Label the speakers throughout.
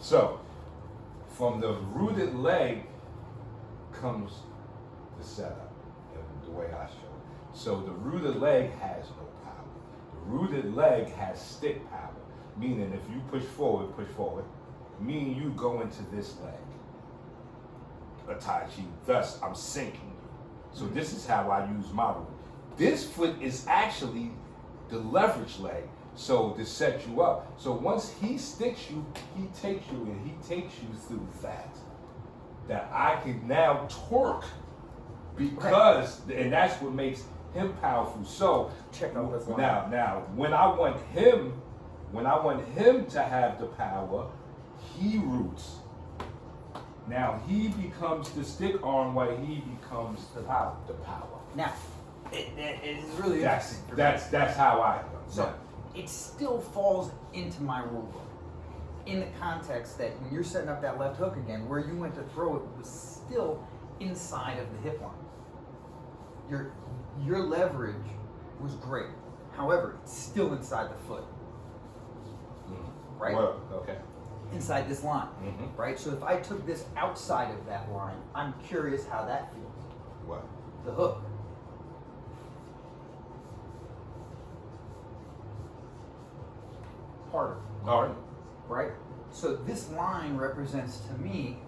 Speaker 1: So, from the rooted leg comes the setup, the way I show it. So the rooted leg has no power. The rooted leg has stick power, meaning if you push forward, meaning you go into this leg, a Tai Chi, thus I'm sinking you. So this is how I use my root. This foot is actually the leverage leg, so to set you up. So once he sticks you, he takes you and he takes you through that I can now torque because, and that's what makes him powerful. So
Speaker 2: check out this line.
Speaker 1: Now, when I want him to have the power, he roots. Now he becomes the stick arm, while he becomes
Speaker 2: the power. Now, it is really interesting.
Speaker 1: That's how I do.
Speaker 2: So it still falls into my rule book, in the context that when you're setting up that left hook again, where you went to throw it was still inside of the hip line. Your leverage was great. However, it's still inside the foot. Right?
Speaker 1: Well, okay.
Speaker 2: Inside this line. Right? So if I took this outside of that line, I'm curious how that feels.
Speaker 1: What?
Speaker 2: The hook. Harder.
Speaker 1: All right.
Speaker 2: Right? So this line represents to me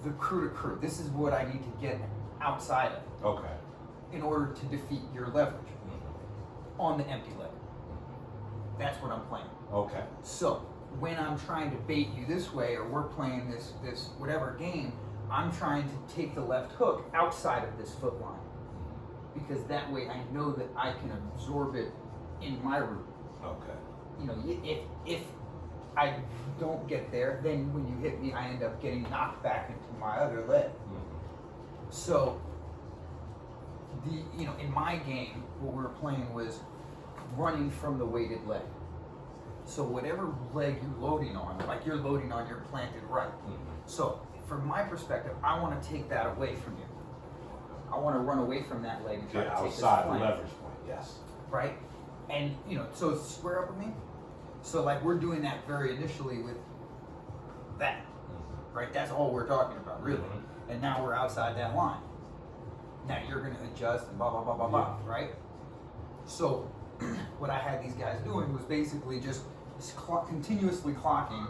Speaker 2: the crew to crew. This is what I need to get outside of
Speaker 1: Okay.
Speaker 2: in order to defeat your leverage on the empty leg. That's what I'm playing.
Speaker 1: Okay.
Speaker 2: So when I'm trying to bait you this way, or we're playing this whatever game, I'm trying to take the left hook outside of this foot line, because that way I know that I can absorb it in my root.
Speaker 1: Okay.
Speaker 2: You know, if I don't get there, then when you hit me, I end up getting knocked back into my other leg. So, in my game, what we were playing was running from the weighted leg. So whatever leg you're loading on, like you're loading on your planted right. So from my perspective, I want to take that away from you. I want to run away from that leg and try to take this
Speaker 1: outside the
Speaker 2: flank.
Speaker 1: leverage point, yes.
Speaker 2: Right? And, so it's square up with me. So like we're doing that very initially with that, right? That's all we're talking about, really. And now we're outside that line. Now you're going to adjust and blah, blah, blah, blah, blah, right? So what I had these guys doing was basically just continuously clocking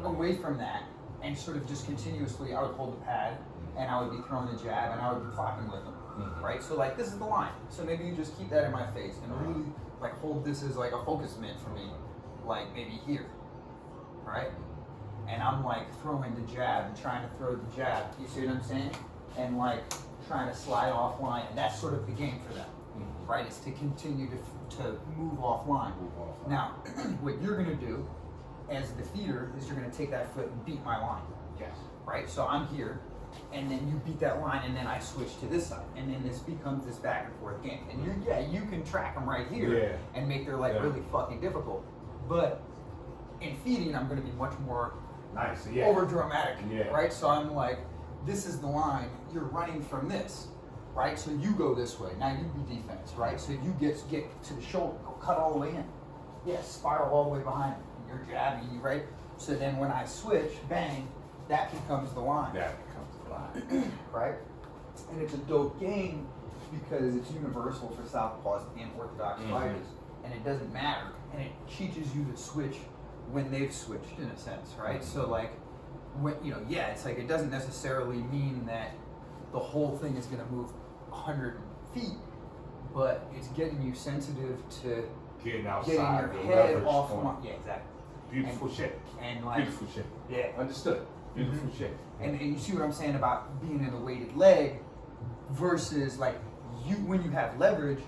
Speaker 2: away from that, and sort of just continuously, I would hold the pad and I would be throwing the jab and I would be clocking with them, right? So like this is the line. So maybe you just keep that in my face and really like hold this as like a focus mint for me, like maybe here, right? And I'm like throwing the jab and trying to throw the jab. You see what I'm saying? And like trying to slide offline, and that's sort of the game for them, right? It's to continue to move offline. Now, what you're gonna do as the feeder is you're gonna take that foot and beat my line.
Speaker 1: Yes.
Speaker 2: Right? So I'm here, and then you beat that line, and then I switch to this side, and then this becomes this back and forth game. And you can track them right here and make their life really fucking difficult. But in feeding, I'm gonna be much more over dramatic, right? So I'm like, this is the line, you're running from this, right? So you go this way, now you be defense, right? So you get to the shoulder, go cut all the way in. Spiral all the way behind it. You're jabbing, right? So then when I switch, bang, that becomes the line. Right? And it's a dope game because it's universal for southpaws and orthodox fighters. And it doesn't matter. And it teaches you to switch when they've switched, in a sense, right? So like, when, it's like it doesn't necessarily mean that the whole thing is going to move 100 feet, but it's getting you sensitive to
Speaker 1: getting
Speaker 2: your head off. Yeah, exactly.
Speaker 1: Beautiful shit.
Speaker 2: And like,
Speaker 1: beautiful shit.
Speaker 2: Yeah.
Speaker 1: Understood. Beautiful shit.
Speaker 2: And you see what I'm saying about being in a weighted leg versus like when you have leverage,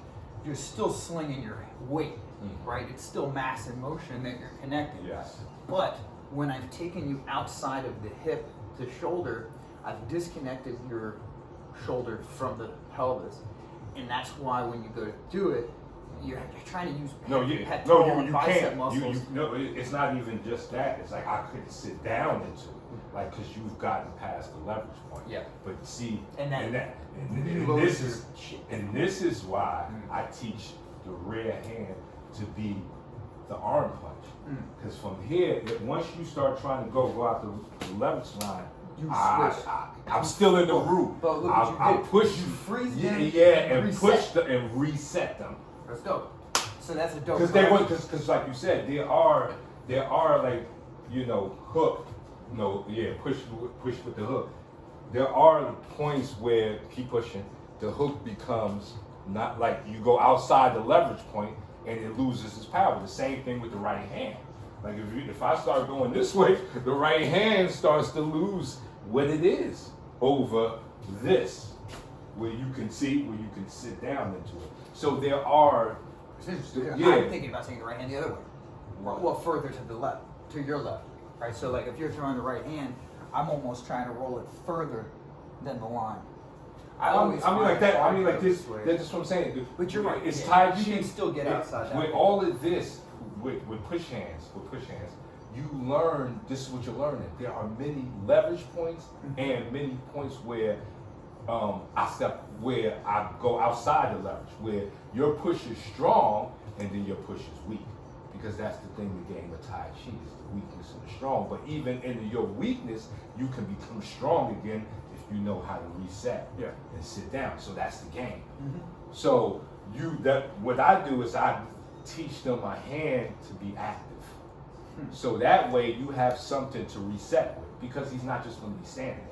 Speaker 2: you're still slinging your weight, right? It's still mass in motion that you're connecting.
Speaker 1: Yes.
Speaker 2: But when I've taken you outside of the hip to shoulder, I've disconnected your shoulder from the pelvis, and that's why when you go to do it, you're trying to use
Speaker 1: you
Speaker 2: bicep
Speaker 1: can't.
Speaker 2: muscles.
Speaker 1: It's not even just that. It's like I couldn't sit down into it, like because you've gotten past the leverage point.
Speaker 2: Yeah.
Speaker 1: But see,
Speaker 2: and
Speaker 1: this is why I teach the rear hand to be the arm punch. Because from here, once you start trying to go out the leverage line,
Speaker 2: You switch.
Speaker 1: I'm still in the root.
Speaker 2: But look what you did.
Speaker 1: push
Speaker 2: You freeze them
Speaker 1: and
Speaker 2: reset.
Speaker 1: push and reset them.
Speaker 2: That's dope. So that's a dope.
Speaker 1: Because like you said, there are like, hook, push with the hook. There are points where keep pushing, the hook becomes not like you go outside the leverage point and it loses its power. The same thing with the right hand. Like if I start going this way, the right hand starts to lose what it is over this, where you can sit down into it. So there are,
Speaker 2: I'm thinking about taking the right hand the other way. Well, further to the left, to your left, right? So like if you're throwing the right hand, I'm almost trying to roll it further than the line.
Speaker 1: I mean like this. That's just what I'm saying.
Speaker 2: But you're right.
Speaker 1: It's Tai Chi.
Speaker 2: You can still get outside that.
Speaker 1: With all of this, with push hands, you learn. This is what you're learning. There are many leverage points and many points where I go outside the leverage, where your push is strong and then your push is weak. Because that's the thing the game of Tai Chi is the weakness and the strong. But even in your weakness, you can become strong again if you know how to reset and sit down. So that's the game. So what I do is I teach them a hand to be active. So that way you have something to reset with, because he's not just going to be standing there.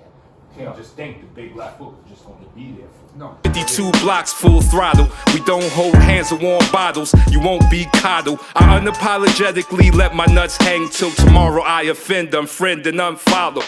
Speaker 1: You can't just think the big left hook is just going to be there for you.
Speaker 2: No.
Speaker 3: 52 blocks, full throttle. We don't hold hands or warm bottles. You won't be coddled. I unapologetically let my nuts hang till tomorrow I offend, unfriend, and unfollow.